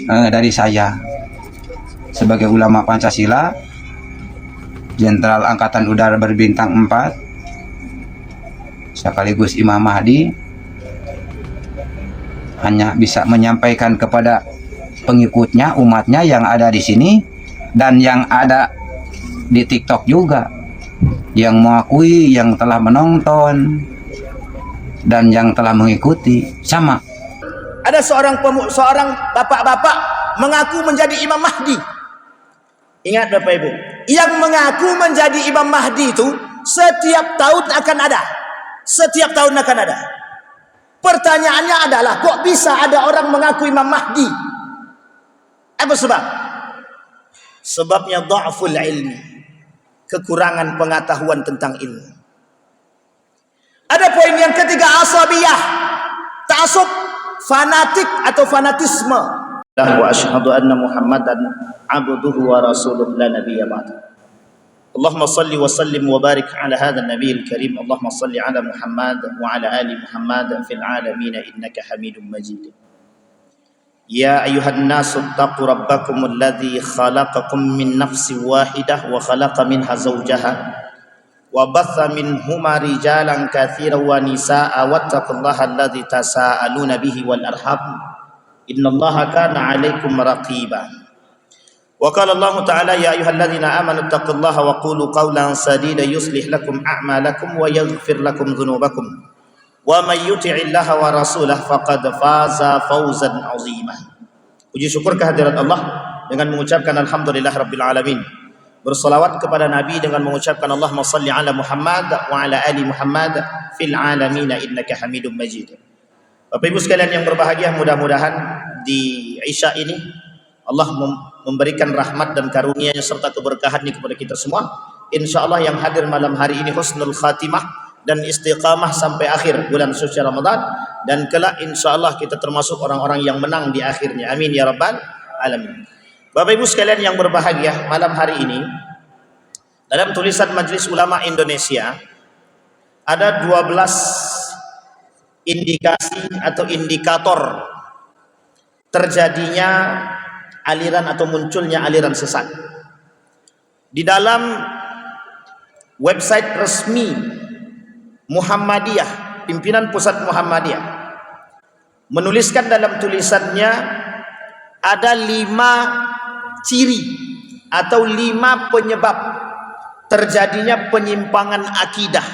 dari saya sebagai ulama Pancasila, Jenderal Angkatan Udara berbintang 4, sekaligus Imam Mahdi, hanya bisa menyampaikan kepada pengikutnya, umatnya yang ada di sini dan yang ada di TikTok juga, yang mengakui, yang telah menonton dan yang telah mengikuti, sama. Ada seorang bapak-bapak mengaku menjadi Imam Mahdi. Ingat Bapak Ibu, yang mengaku menjadi Imam Mahdi itu setiap tahun akan ada. Setiap tahun akan ada. Pertanyaannya adalah, kok bisa ada orang mengaku Imam Mahdi? Apa sebab? Sebabnya dha'ful ilmi, kekurangan pengetahuan tentang ilmu. Ada poin yang ketiga, asabiyah, ta'assub, fanatik atau fanatisme. Wa asyhadu anna Muhammadan abduhu wa rasuluhu la nabiyya ba'da. Allahumma salli wa sallim wa barik ala hadha an-nabiyil karim. Allahumma salli ala Muhammad wa ala ali Muhammad fil alamin innaka Hamidum Majid. Ya ayuhan nasu taqu rabbakum alladhi khalaqakum min nafsin wahidah wa khalaqa minha zawjaha wa batha minhuma rijalan katsiran wa nisaa wattaqullaha alladhi tasaaluna bihi wal arham innallaha kana 'alaikum raqiba. Wa qala Allah ta'ala ya ayyuhalladzina amanu taqullaha wa qulu qawlan sadida yuslih lakum a'malakum wa yaghfir lakum dhunubakum wa may yuti'illaha wa rasulahu faqad faza fawzan 'azima. Puji syukur kehadirat Allah dengan mengucapkan alhamdulillah rabbil alamin. Berselawat kepada Nabi dengan mengucapkan Allahumma salli ala Muhammad wa ala ali Muhammad fil alamin innaka Hamidum Majid. Bapak Ibu sekalian yang berbahagia, mudah-mudahan di Isya ini Allah memberikan rahmat dan karunia-Nya serta keberkahan-Nya kepada kita semua. Insyaallah yang hadir malam hari ini husnul khatimah dan istiqamah sampai akhir bulan suci Ramadan, dan kelak insyaallah kita termasuk orang-orang yang menang di akhirnya. Amin ya rabbal alamin. Bapak Ibu sekalian yang berbahagia, malam hari ini dalam tulisan Majelis Ulama Indonesia ada 12 indikasi atau indikator terjadinya aliran atau munculnya aliran sesat. Di dalam website resmi Muhammadiyah, pimpinan pusat Muhammadiyah menuliskan dalam tulisannya ada 5 ciri atau 5 penyebab terjadinya penyimpangan akidah.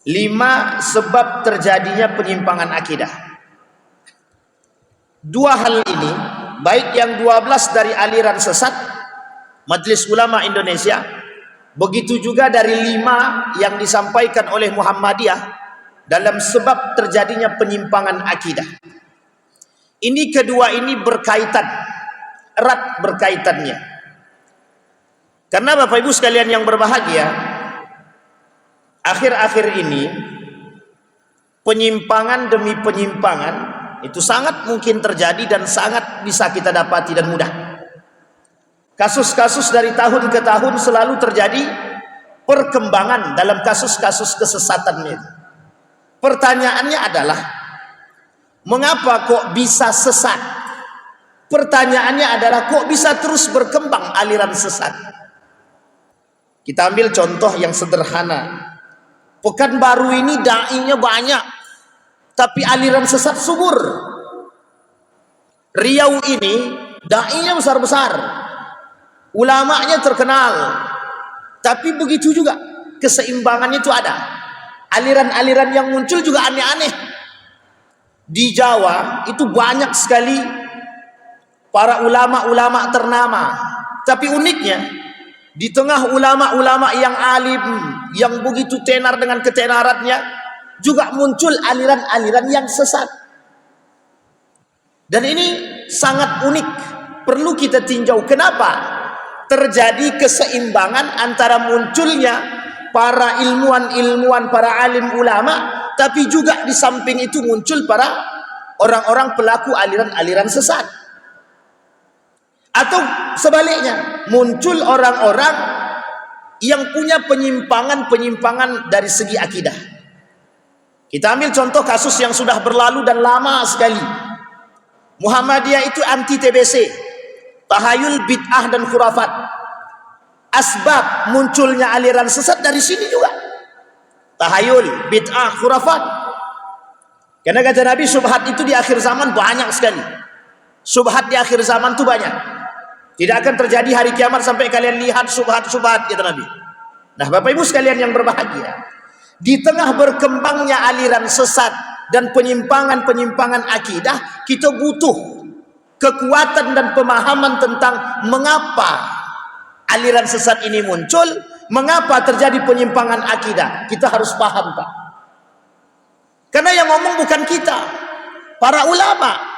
5 sebab terjadinya penyimpangan akidah. 2 hal ini, baik yang 12 dari aliran sesat Majelis Ulama Indonesia, begitu juga dari 5 yang disampaikan oleh Muhammadiyah dalam sebab terjadinya penyimpangan akidah. Ini kedua ini berkaitan, erat berkaitannya. Karena Bapak Ibu sekalian yang berbahagia, akhir-akhir ini penyimpangan demi penyimpangan itu sangat mungkin terjadi dan sangat bisa kita dapati dan mudah. Kasus-kasus dari tahun ke tahun selalu terjadi perkembangan dalam kasus-kasus kesesatan itu. Pertanyaannya adalah, mengapa kok bisa sesat? Pertanyaannya adalah, kok bisa terus berkembang aliran sesat? Kita ambil contoh yang sederhana. Pekanbaru ini da'inya banyak, tapi aliran sesat subur. Riau ini da'inya besar-besar, ulamanya terkenal, tapi begitu juga keseimbangannya itu ada. Aliran-aliran yang muncul juga aneh-aneh. Di Jawa itu banyak sekali para ulama-ulama ternama, tapi uniknya di tengah ulama-ulama yang alim, yang begitu tenar dengan ketenarannya, juga muncul aliran-aliran yang sesat. Dan ini sangat unik, perlu kita tinjau kenapa terjadi keseimbangan antara munculnya para ilmuwan-ilmuwan, para alim ulama, tapi juga di samping itu muncul para orang-orang pelaku aliran-aliran sesat. Atau sebaliknya, muncul orang-orang yang punya penyimpangan-penyimpangan dari segi akidah. Kita ambil contoh kasus yang sudah berlalu dan lama sekali. Muhammadiyah itu anti TBC, tahayul, bid'ah dan khurafat. Asbab munculnya aliran sesat dari sini juga. Tahayul, bid'ah, khurafat. Karena kata Nabi, subhat itu di akhir zaman banyak sekali. Subhat di akhir zaman itu banyak. Tidak akan terjadi hari kiamat sampai kalian lihat subhat-subhat, kata Nabi. Nah, Bapak Ibu sekalian yang berbahagia, di tengah berkembangnya aliran sesat dan penyimpangan-penyimpangan akidah, kita butuh kekuatan dan pemahaman tentang mengapa aliran sesat ini muncul, mengapa terjadi penyimpangan akidah. Kita harus paham, Pak. Karena yang ngomong bukan kita, para ulama.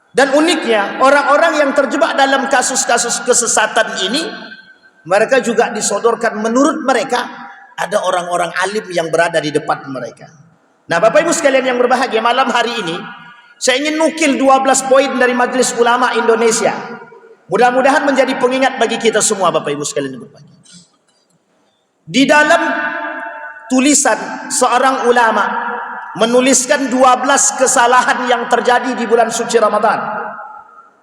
Dan uniknya, orang-orang yang terjebak dalam kasus-kasus kesesatan ini, mereka juga disodorkan, menurut mereka ada orang-orang alim yang berada di depan mereka. Nah, Bapak Ibu sekalian yang berbahagia, malam hari ini saya ingin nukil 12 poin dari Majelis Ulama Indonesia. Mudah-mudahan menjadi pengingat bagi kita semua, Bapak Ibu sekalian yang berbahagia. Di dalam tulisan seorang ulama menuliskan 12 kesalahan yang terjadi di bulan suci Ramadan.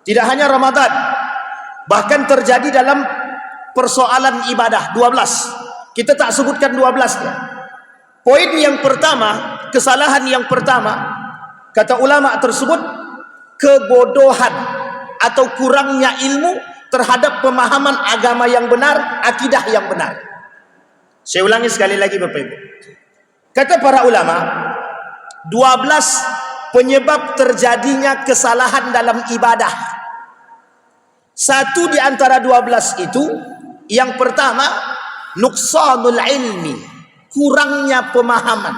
Tidak hanya Ramadan, bahkan terjadi dalam persoalan ibadah. 12. Kita tak sebutkan 12-nya. Poin yang pertama, kesalahan yang pertama, kata ulama tersebut, kebodohan atau kurangnya ilmu terhadap pemahaman agama yang benar, akidah yang benar. Saya ulangi sekali lagi, Bapak Ibu. Kata para ulama, 12 penyebab terjadinya kesalahan dalam ibadah. Satu di antara 12 itu, yang pertama, nuqsanul ilmi, kurangnya pemahaman.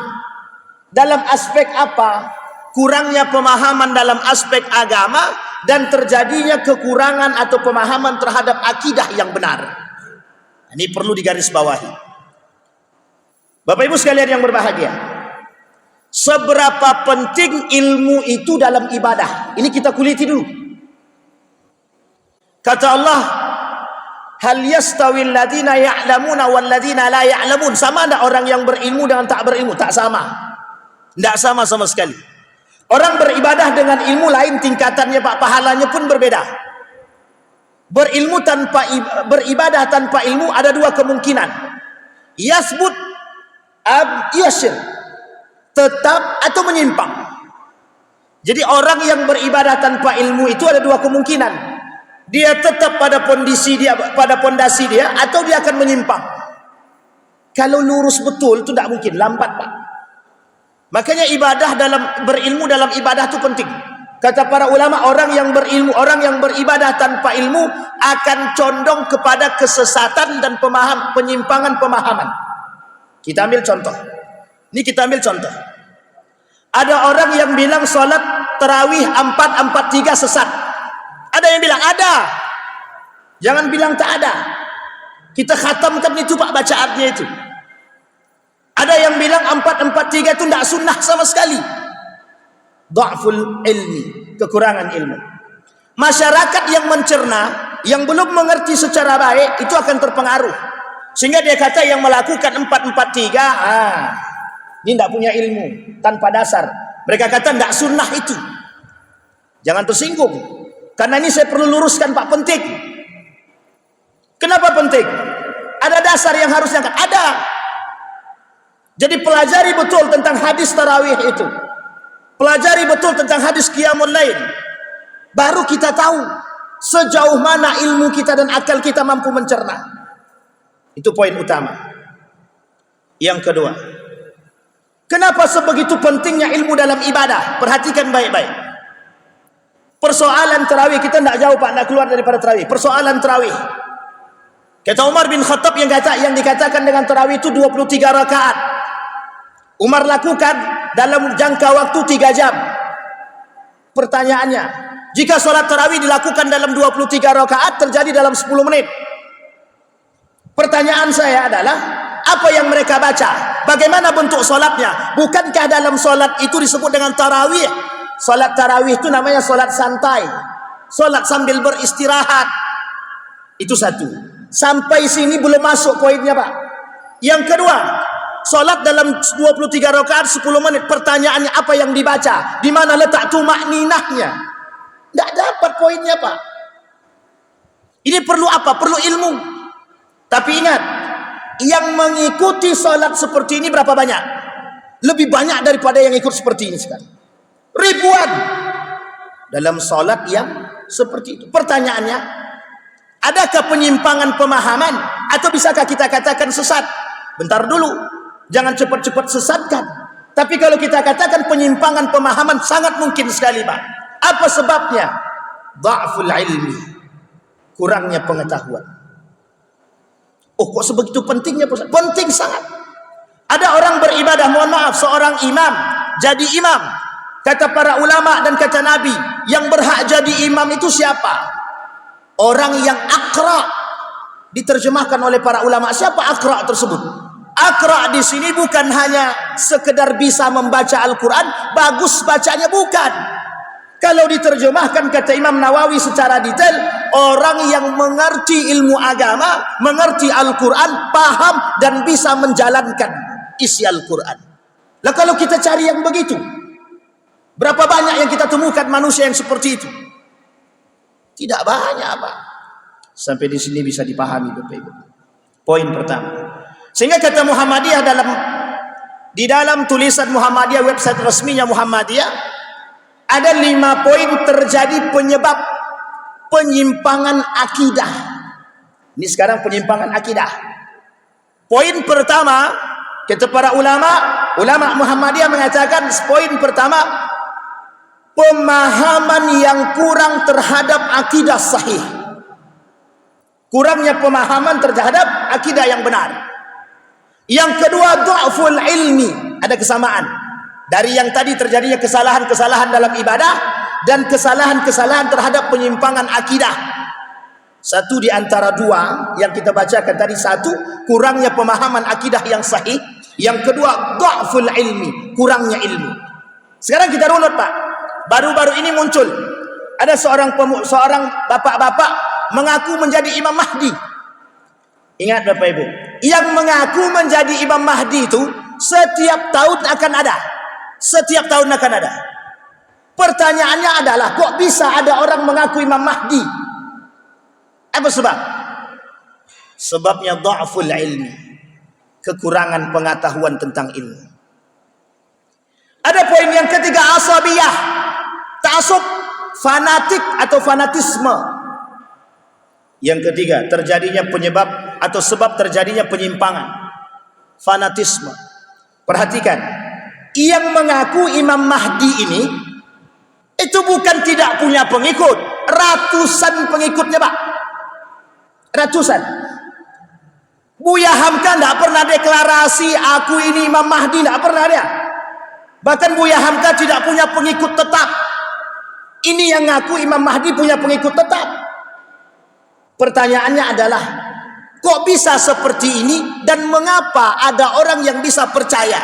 Dalam aspek apa? Kurangnya pemahaman dalam aspek agama dan terjadinya kekurangan atau pemahaman terhadap akidah yang benar. Ini perlu digarisbawahi. Bapak Ibu sekalian yang berbahagia, seberapa penting ilmu itu dalam ibadah? Ini kita kuliti dulu. Kata Allah, hal yastawil ladina ya'lamuna wal ladina la ya'lamun. Sama ada orang yang berilmu dengan tak berilmu? Tak sama. Tidak sama sama sekali. Orang beribadah dengan ilmu lain tingkatannya, Pak, pahalanya pun berbeda. Beribadah tanpa ilmu ada dua kemungkinan. Yasbut yasir, tetap atau menyimpang. Jadi orang yang beribadah tanpa ilmu itu ada dua kemungkinan. Dia tetap pada pondasi dia, atau dia akan menyimpang. Kalau lurus betul itu tidak mungkin, lambat, Pak. Makanya berilmu dalam ibadah itu penting. Kata para ulama, orang yang berilmu, orang yang beribadah tanpa ilmu akan condong kepada kesesatan dan penyimpangan pemahaman. Kita ambil contoh. Ini kita ambil contoh. Ada orang yang bilang sholat tarawih 4-4-3 sesat. Ada yang bilang ada. Jangan bilang tak ada. Kita khatamkan itu, Pak, bacaannya itu. Ada yang bilang 4-4-3 itu tidak sunnah sama sekali. Dha'ful ilmi, kekurangan ilmu. Masyarakat yang mencerna, yang belum mengerti secara baik, itu akan terpengaruh. Sehingga dia kata yang melakukan 4-4-3, ini tidak punya ilmu, tanpa dasar. Mereka kata tidak sunnah itu. Jangan tersinggung. Karena ini saya perlu luruskan, Pak, penting. Kenapa penting? Ada dasar yang harusnya ada. Jadi pelajari betul tentang hadis tarawih itu. Pelajari betul tentang hadis qiyamul lail. Baru kita tahu sejauh mana ilmu kita dan akal kita mampu mencerna. Itu poin utama. Yang kedua, kenapa sebegitu pentingnya ilmu dalam ibadah? Perhatikan baik-baik. Persoalan tarawih kita tidak jauh, Pak, tidak keluar daripada tarawih. Persoalan tarawih. Kata Umar bin Khattab yang dikatakan dengan tarawih itu 23 rakaat. Umar lakukan dalam jangka waktu 3 jam. Pertanyaannya, jika sholat tarawih dilakukan dalam 23 rakaat terjadi dalam 10 menit. Pertanyaan saya adalah, apa yang mereka baca? Bagaimana bentuk sholatnya? Bukankah dalam sholat itu disebut dengan tarawih? Sholat tarawih itu namanya sholat santai. Sholat sambil beristirahat. Itu satu. Sampai sini belum masuk poinnya, Pak. Yang kedua, sholat dalam 23 rakaat 10 menit. Pertanyaannya, apa yang dibaca? Di mana letak tumakninahnya? Tidak dapat poinnya, Pak. Ini perlu apa? Perlu ilmu. Tapi ingat, yang mengikuti salat seperti ini berapa banyak? Lebih banyak daripada yang ikut seperti ini sekarang. Ribuan dalam salat yang seperti itu. Pertanyaannya, adakah penyimpangan pemahaman atau bisakah kita katakan sesat? Bentar dulu, jangan cepat-cepat sesatkan. Tapi kalau kita katakan penyimpangan pemahaman, sangat mungkin sekali, Pak. Apa sebabnya? Dha'ful ilmi, kurangnya pengetahuan. Oh, kok sebegitu pentingnya? Penting sangat. Ada orang beribadah, mohon maaf, seorang imam jadi imam. Kata para ulama dan kata Nabi, yang berhak jadi imam itu siapa? Orang yang akra. Diterjemahkan oleh para ulama, siapa akra tersebut? Akra di sini bukan hanya sekedar bisa membaca Al-Quran, bagus bacanya, bukan. Kalau diterjemahkan kata Imam Nawawi secara detail, orang yang mengerti ilmu agama, mengerti Al-Quran, paham dan bisa menjalankan isi Al-Quran. Lah kalau kita cari yang begitu, berapa banyak yang kita temukan manusia yang seperti itu? Tidak banyak, Pak. Sampai di sini bisa dipahami, Bapak Ibu. Poin pertama. Sehingga kata Muhammadiyah di dalam tulisan Muhammadiyah, website resminya Muhammadiyah, ada 5 poin terjadi penyebab penyimpangan akidah. Ini sekarang penyimpangan akidah. Poin pertama, kata para ulama Muhammadiyah mengatakan, poin pertama, pemahaman yang kurang terhadap akidah sahih. Kurangnya pemahaman terhadap akidah yang benar. Yang kedua, dha'ful ilmi. Ada kesamaan dari yang tadi terjadinya kesalahan-kesalahan dalam ibadah dan kesalahan-kesalahan terhadap penyimpangan akidah. Satu di antara dua yang kita bacakan tadi, satu, kurangnya pemahaman akidah yang sahih. Yang kedua, dha'ful ilmi, kurangnya ilmu. Sekarang kita runut, Pak. Baru-baru ini muncul ada seorang bapak-bapak mengaku menjadi Imam Mahdi. Ingat Bapak Ibu, yang mengaku menjadi Imam Mahdi itu setiap tahun akan ada. Setiap tahun akan ada. Pertanyaannya adalah, kok bisa ada orang mengaku Imam Mahdi? Apa sebab? Sebabnya dha'ful ilmi, kekurangan pengetahuan tentang ilmu. Ada poin yang ketiga, asabiyah, ta'assub, fanatik atau fanatisme. Yang ketiga, terjadinya penyebab atau sebab terjadinya penyimpangan, fanatisme. Perhatikan, yang mengaku Imam Mahdi ini itu bukan tidak punya pengikut, ratusan pengikutnya, Pak. Ratusan. Buya Hamka tidak pernah deklarasi aku ini Imam Mahdi, tidak pernah dia. Bahkan Buya Hamka tidak punya pengikut tetap. Ini yang ngaku Imam Mahdi punya pengikut tetap. Pertanyaannya adalah, kok bisa seperti ini dan mengapa ada orang yang bisa percaya?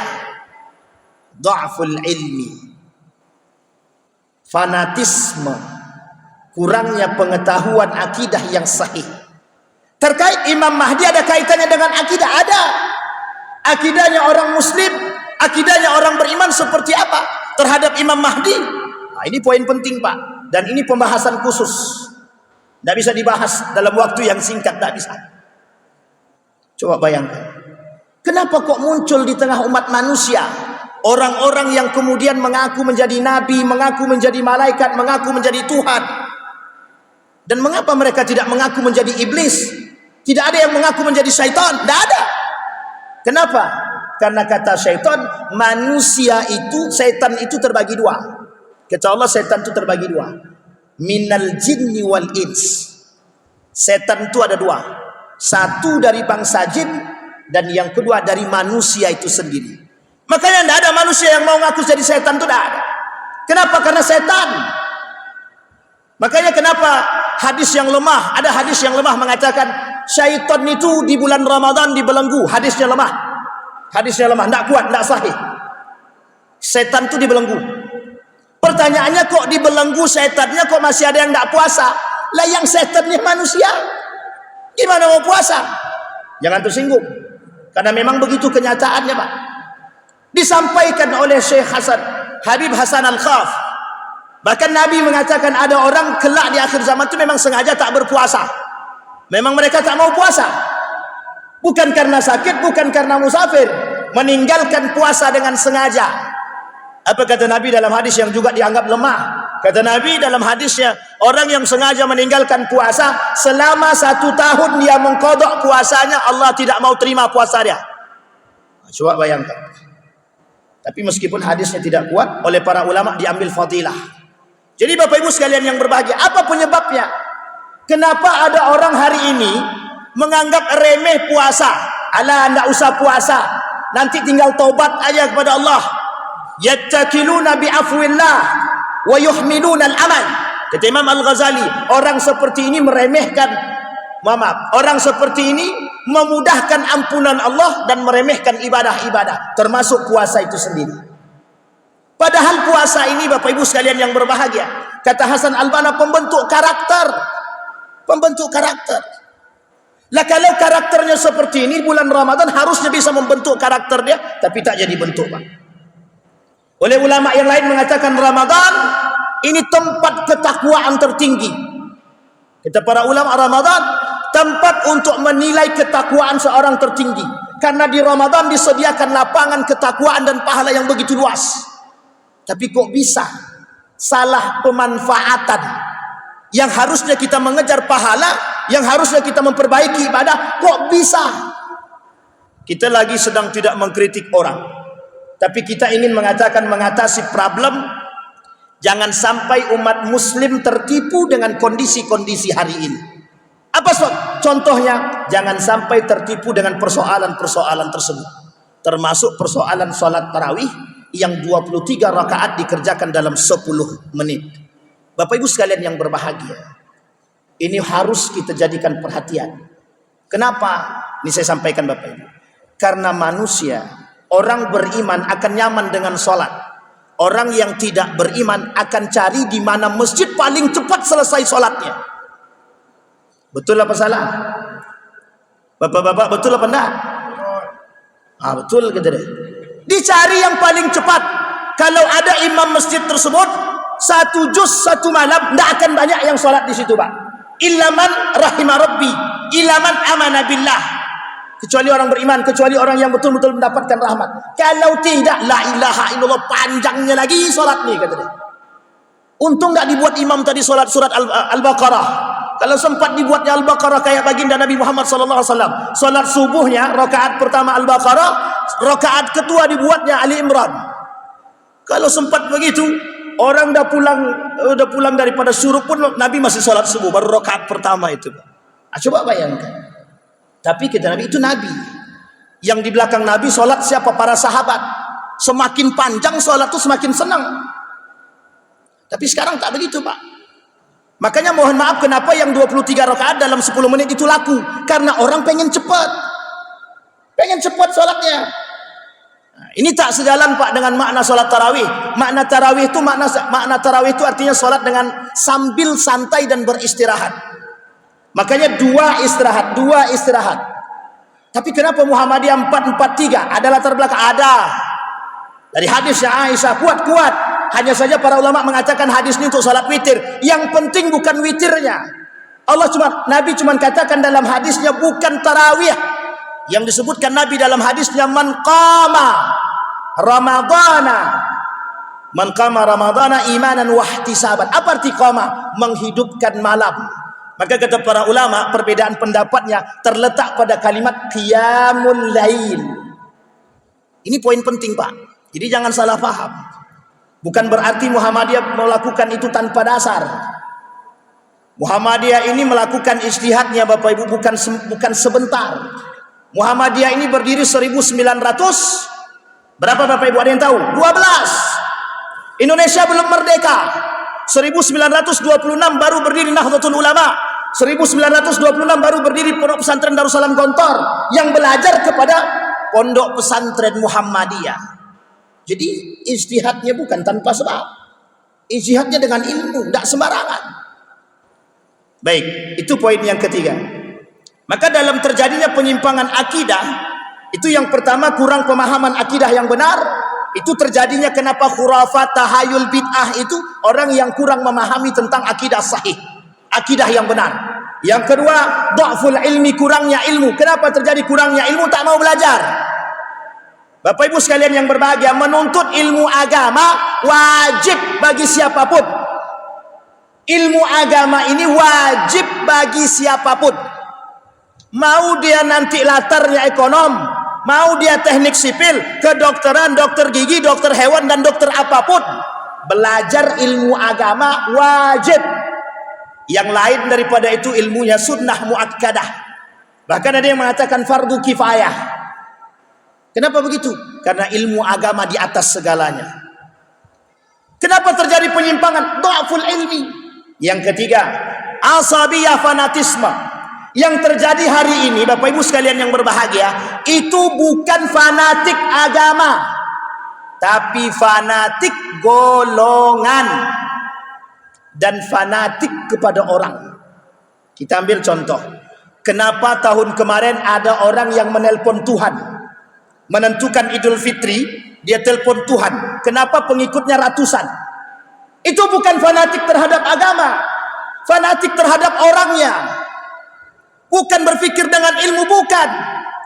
Dha'ful ilmi, fanatisme, kurangnya pengetahuan akidah yang sahih. Terkait Imam Mahdi ada kaitannya dengan akidah? Ada. Akidahnya orang muslim, akidahnya orang beriman seperti apa terhadap Imam Mahdi? Nah, ini poin penting, Pak. Dan ini pembahasan khusus. Tidak bisa dibahas dalam waktu yang singkat, tidak bisa. Coba bayangkan, kenapa kok muncul di tengah umat manusia orang-orang yang kemudian mengaku menjadi nabi, mengaku menjadi malaikat, mengaku menjadi Tuhan, dan mengapa mereka tidak mengaku menjadi iblis? Tidak ada yang mengaku menjadi syaitan, tidak ada. Kenapa? Karena kata syaitan, manusia itu, setan itu terbagi dua. Kata Allah, setan itu terbagi dua. Minal jinni wal ins. Setan itu ada dua. Satu dari bangsa jin dan yang kedua dari manusia itu sendiri. Makanya tidak ada manusia yang mau ngaku jadi setan, itu tidak ada. Kenapa? Karena setan. Makanya kenapa hadis yang lemah, ada hadis yang lemah mengatakan syaitan itu di bulan Ramadan dibelenggu. Hadisnya lemah. Hadisnya lemah, tidak kuat, tidak sahih. Setan itu dibelenggu. Pertanyaannya, kok dibelenggu setannya, kok masih ada yang tidak puasa? Lah yang setannya manusia, gimana mau puasa? Jangan tersinggung, karena memang begitu kenyataannya, Pak. Disampaikan oleh Syekh Habib Hasan Al-Khaf Bahkan Nabi mengatakan ada orang kelak di akhir zaman itu memang sengaja tak berpuasa. Memang mereka tak mau puasa. Bukan karena sakit, bukan karena musafir. Meninggalkan puasa dengan sengaja. Apa kata Nabi dalam hadis yang juga dianggap lemah? Kata Nabi dalam hadisnya, orang yang sengaja meninggalkan puasa, selama 1 tahun dia mengkodok puasanya, Allah tidak mau terima puasa dia. Coba bayangkan. Tapi meskipun hadisnya tidak kuat, oleh para ulama diambil fadilah. Jadi Bapak Ibu sekalian yang berbahagia, apa penyebabnya? Kenapa ada orang hari ini menganggap remeh puasa? Alah, tidak usah puasa, nanti tinggal taubat aja kepada Allah. Yattakiluna bi'afwillah wa yuhmiluna al-amal. Kata Imam Al-Ghazali, orang seperti ini meremehkan, orang seperti ini memudahkan ampunan Allah dan meremehkan ibadah-ibadah, termasuk puasa itu sendiri. Padahal puasa ini Bapak Ibu sekalian yang berbahagia, kata Hasan Al-Banna, pembentuk karakter. Pembentuk karakter. Lah kalau karakternya seperti ini, bulan Ramadan harusnya bisa membentuk karakter dia, tapi tak jadi bentuk, Pak. Oleh ulama yang lain mengatakan Ramadan ini tempat ketakwaan tertinggi. Kata para ulama, Ramadan tempat untuk menilai ketakwaan seorang tertinggi. Karena di Ramadan disediakan lapangan ketakwaan dan pahala yang begitu luas. Tapi kok bisa salah pemanfaatan? Yang harusnya kita mengejar pahala, yang harusnya kita memperbaiki ibadah, kok bisa? Kita lagi sedang tidak mengkritik orang, tapi kita ingin mengatakan, mengatasi problem. Jangan sampai umat muslim tertipu dengan kondisi-kondisi hari ini. Apa contohnya? Jangan sampai tertipu dengan persoalan-persoalan tersebut. Termasuk persoalan sholat tarawih yang 23 rakaat dikerjakan dalam 10 menit. Bapak Ibu sekalian yang berbahagia, ini harus kita jadikan perhatian. Kenapa? Ini saya sampaikan Bapak Ibu. Karena manusia, orang beriman akan nyaman dengan sholat. Orang yang tidak beriman akan cari di mana masjid paling cepat selesai sholatnya. Betul apa salah? Bapak-bapak, betul apa enggak? Betul gitu deh. Dicari yang paling cepat. Kalau ada imam masjid tersebut 1 juz 1 malam, tidak akan banyak yang sholat di situ, Pak. Ilaman rahimah Rabbi, ilaman amana billah. Kecuali orang beriman, kecuali orang yang betul-betul mendapatkan rahmat. Kalau tidak, la ilaha illallah, panjangnya lagi sholat nih, kata dia. Untung tak dibuat imam tadi sholat surat Al-Baqarah. Kalau sempat dibuatnya Al-Baqarah kayak baginda Nabi Muhammad SAW. Sholat subuhnya, rakaat pertama Al-Baqarah, rakaat kedua dibuatnya Ali Imran. Kalau sempat begitu, orang dah pulang daripada syuruk pun Nabi masih sholat subuh, baru rakaat pertama itu. Coba bayangkan. Tapi kata Nabi, itu Nabi. Yang di belakang Nabi sholat siapa? Para sahabat. Semakin panjang sholat itu semakin senang. Tapi sekarang tak begitu, Pak. Makanya mohon maaf, kenapa yang 23 rakaat dalam 10 menit itu laku? Karena orang pengen cepat. Pengen cepat sholatnya. Nah, ini tak sejalan, Pak, dengan makna sholat tarawih. Makna tarawih itu artinya sholat dengan sambil santai dan beristirahat. Makanya 2 istirahat. Tapi kenapa Muhammadiyah 443? Ada latar belakang? Ada. Dari hadisnya Aisyah, kuat. Hanya saja para ulama mengatakan hadis ini untuk salat witir. Yang penting bukan witirnya. Nabi cuma katakan dalam hadisnya bukan tarawih. Yang disebutkan Nabi dalam hadisnya man qama ramadana imanan wa ihtisaban. Apa arti qama? Menghidupkan malam. Maka kata para ulama, perbedaan pendapatnya terletak pada kalimat qiyamul lail. Ini poin penting, Pak. Jadi jangan salah paham. Bukan berarti Muhammadiyah melakukan itu tanpa dasar. Muhammadiyah ini melakukan ijtihadnya, Bapak Ibu, bukan sebentar. Muhammadiyah ini berdiri 1900 berapa, Bapak Ibu, ada yang tahu? 12. Indonesia belum merdeka. 1926 baru berdiri Nahdlatul Ulama. 1926 baru berdiri Pondok Pesantren Darussalam Gontor yang belajar kepada Pondok Pesantren Muhammadiyah. Jadi ijtihadnya bukan tanpa sebab. Ijtihadnya dengan ilmu, tidak sembarangan. Baik, itu poin yang ketiga. Maka dalam terjadinya penyimpangan akidah, itu yang pertama, kurang pemahaman akidah yang benar. Itu terjadinya kenapa khurafat, tahayul, bid'ah itu orang yang kurang memahami tentang akidah sahih, akidah yang benar. Yang kedua, dha'ful ilmi, kurangnya ilmu. Kenapa terjadi kurangnya ilmu? Tak mau belajar. Bapak Ibu sekalian yang berbahagia, menuntut ilmu agama wajib bagi siapapun. Ilmu agama ini wajib bagi siapapun. Mau dia nanti latarnya ekonom, mau dia teknik sipil, kedokteran, dokter gigi, dokter hewan, dan dokter apapun, belajar ilmu agama wajib. Yang lain daripada itu ilmunya sunnah muakkadah. Bahkan ada yang mengatakan fardu kifayah. Kenapa begitu? Karena ilmu agama di atas segalanya. Kenapa terjadi penyimpangan? Dha'ful ilmi. Yang ketiga, asabiyah, fanatisme. Yang terjadi hari ini, Bapak Ibu sekalian yang berbahagia, itu bukan fanatik agama, tapi fanatik golongan dan fanatik kepada orang. Kita ambil contoh. Kenapa tahun kemarin ada orang yang menelpon Tuhan, menentukan Idul Fitri, dia telepon Tuhan. Kenapa pengikutnya ratusan? Itu bukan fanatik terhadap agama, fanatik terhadap orangnya. Bukan berpikir dengan ilmu, bukan,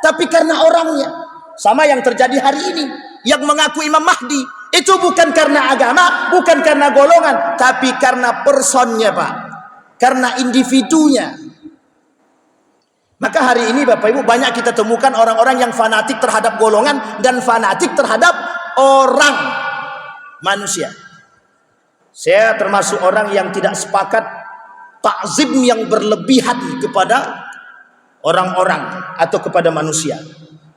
tapi karena orangnya. Sama yang terjadi hari ini, yang mengaku Imam Mahdi, itu bukan karena agama, bukan karena golongan, tapi karena personnya, Pak, karena individunya. Maka hari ini Bapak Ibu banyak kita temukan orang-orang yang fanatik terhadap golongan dan fanatik terhadap orang, manusia. Saya termasuk orang yang tidak sepakat takzim yang berlebihan kepada orang-orang atau kepada manusia.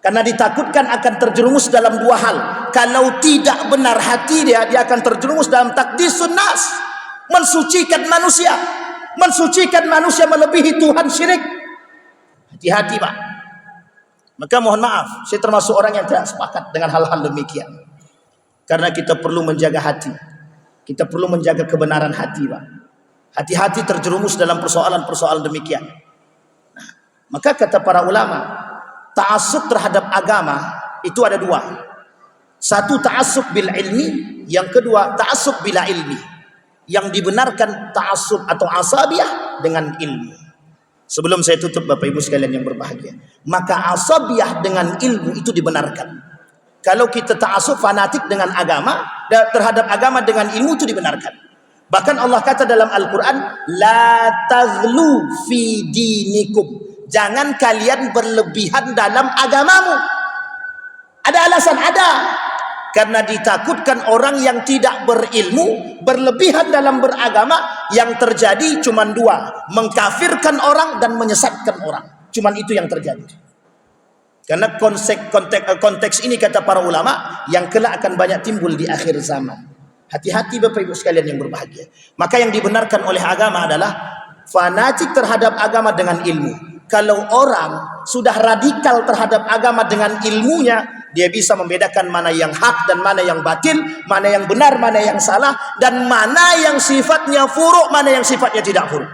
Karena ditakutkan akan terjerumus dalam dua hal. Kalau tidak benar hati dia akan terjerumus dalam takdisun nas, mensucikan manusia melebihi Tuhan, syirik. Hati-hati, Pak. Maka mohon maaf, saya termasuk orang yang tidak sepakat dengan hal-hal demikian. Karena kita perlu menjaga hati. Kita perlu menjaga kebenaran hati, Pak. Hati-hati terjerumus dalam persoalan-persoalan demikian. Nah, maka kata para ulama, ta'assub terhadap agama itu ada dua. Satu, ta'assub bil ilmi. Yang kedua, ta'assub bila ilmi. Yang dibenarkan ta'assub atau asabiyah dengan ilmu. Sebelum saya tutup Bapak Ibu sekalian yang berbahagia, maka asabiyah dengan ilmu itu dibenarkan. Kalau kita ta'assub fanatik dengan agama, terhadap agama dengan ilmu, itu dibenarkan. Bahkan Allah kata dalam Al-Quran, la taghlu fi dinikum, jangan kalian berlebihan dalam agamamu. Ada alasan, ada. Karena ditakutkan orang yang tidak berilmu berlebihan dalam beragama, yang terjadi cuma dua, mengkafirkan orang dan menyesatkan orang. Cuma itu yang terjadi. Karena konteks ini kata para ulama yang kelak akan banyak timbul di akhir zaman. Hati-hati Bapak Ibu sekalian yang berbahagia. Maka yang dibenarkan oleh agama adalah fanatik terhadap agama dengan ilmu. Kalau orang sudah radikal terhadap agama dengan ilmunya, dia bisa membedakan mana yang hak dan mana yang batil, mana yang benar, mana yang salah, dan mana yang sifatnya furuk, mana yang sifatnya tidak furuk.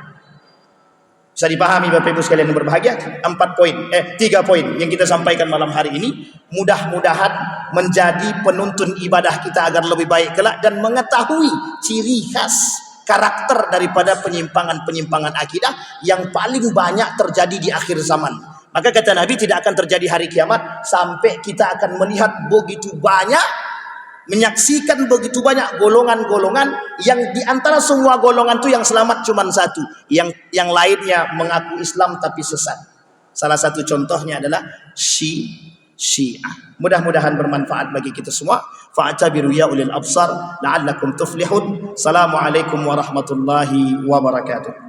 Bisa dipahami Bapak Ibu sekalian yang berbahagia? 3 poin yang kita sampaikan malam hari ini, mudah-mudahan menjadi penuntun ibadah kita agar lebih baik kelak, dan mengetahui ciri khas karakter daripada penyimpangan-penyimpangan akidah yang paling banyak terjadi di akhir zaman. Maka kata Nabi, tidak akan terjadi hari kiamat sampai kita akan melihat begitu banyak, menyaksikan begitu banyak golongan-golongan yang diantara semua golongan itu yang selamat cuma satu, yang lainnya mengaku Islam tapi sesat. Salah satu contohnya adalah Syiah. Mudah-mudahan bermanfaat bagi kita semua. Fa'tabiru ya ulil absar la'allakum tuflihun. Assalamualaikum warahmatullahi wabarakatuh.